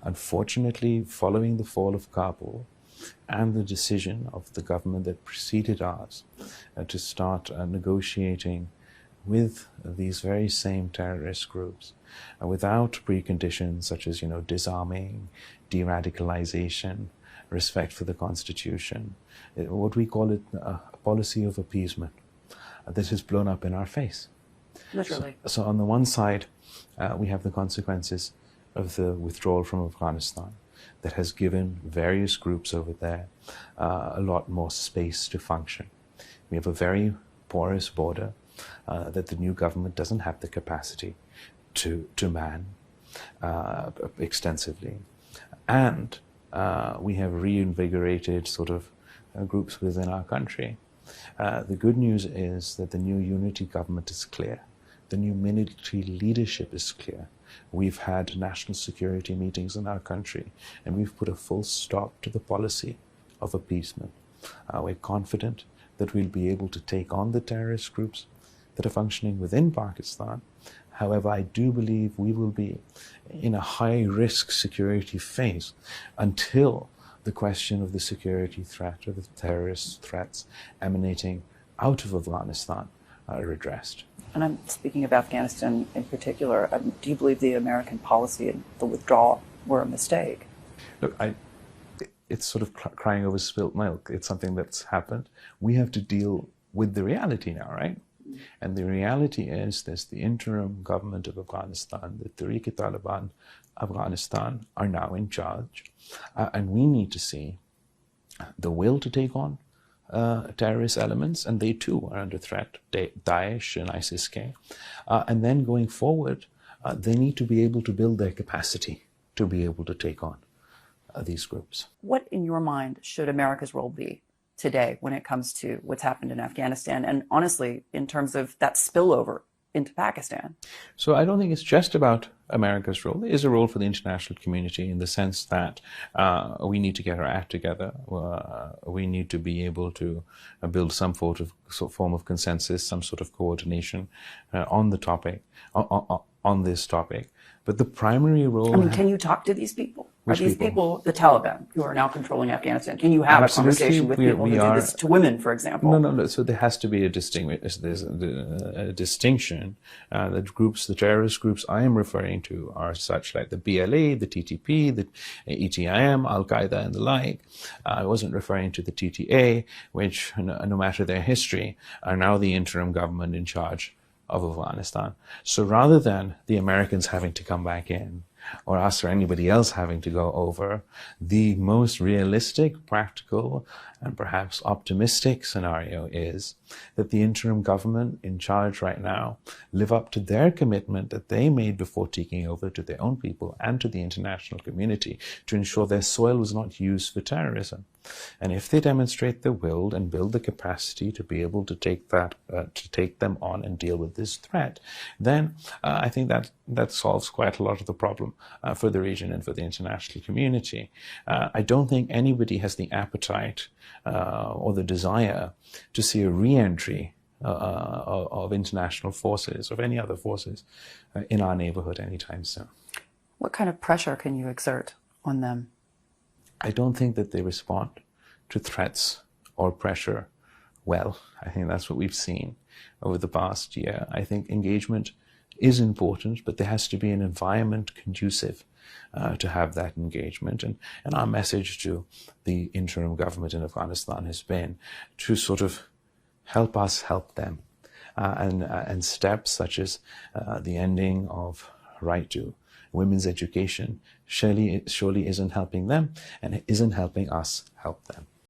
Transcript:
Unfortunately, following the fall of Kabul and the decision of the government that preceded ours to start negotiating with these very same terrorist groups without preconditions such as, disarming, de-radicalization, respect for the Constitution, what we call it a policy of appeasement that has blown up in our face. Literally. So on the one side, we have the consequences of the withdrawal from Afghanistan that has given various groups over there a lot more space to function. We have a very porous border that the new government doesn't have the capacity to man extensively. And we have reinvigorated sort of groups within our country. The good news is that the new unity government is clear. The new military leadership is clear. We've had national security meetings in our country, and we've put a full stop to the policy of appeasement. We're confident that we'll be able to take on the terrorist groups that are functioning within Pakistan. However, I do believe we will be in a high-risk security phase until the question of the security threat or the terrorist threats emanating out of Afghanistan are addressed. And I'm speaking of Afghanistan in particular. Do you believe the American policy and the withdrawal were a mistake? Look, it's sort of crying over spilt milk. It's something that's happened. We have to deal with the reality now, right? And the reality is there's the interim government of Afghanistan, the Taliban Afghanistan are now in charge. And we need to see the will to take on terrorist elements, and they too are under threat, Daesh and ISIS-K. And then going forward, they need to be able to build their capacity to be able to take on these groups. What, in your mind, should America's role be today when it comes to what's happened in Afghanistan, and honestly, in terms of that spillover into Pakistan? So I don't think it's just about America's role. There is a role for the international community in the sense that we need to get our act together. We need to be able to build some form of consensus, some sort of coordination on the topic, on this topic. But the primary role... I mean, can you talk to these people? Are these people the Taliban who are now controlling Afghanistan? Can you have a conversation with people who do this to women, for example? No. So there has to be a distinction. The terrorist groups I am referring to are such like the BLA, the TTP, the ETIM, Al-Qaeda, and the like. I wasn't referring to the TTA, which, no matter their history, are now the interim government in charge of Afghanistan. So rather than the Americans having to come back in, or us or anybody else having to go over, the most realistic, practical, and perhaps optimistic scenario is that the interim government in charge right now live up to their commitment that they made before taking over to their own people and to the international community to ensure their soil was not used for terrorism. And if they demonstrate the will and build the capacity to be able to take them on and deal with this threat, then I think that solves quite a lot of the problem for the region and for the international community. I don't think anybody has the appetite or the desire to see a re-entry of international forces, of any other forces, in our neighborhood anytime soon. What kind of pressure can you exert on them? I don't think that they respond to threats or pressure well. I think that's what we've seen over the past year. I think engagement is important, but there has to be an environment conducive to have that engagement. And our message to the interim government in Afghanistan has been to sort of help us help them. And steps such as the ending of right to women's education surely isn't helping them and isn't helping us help them.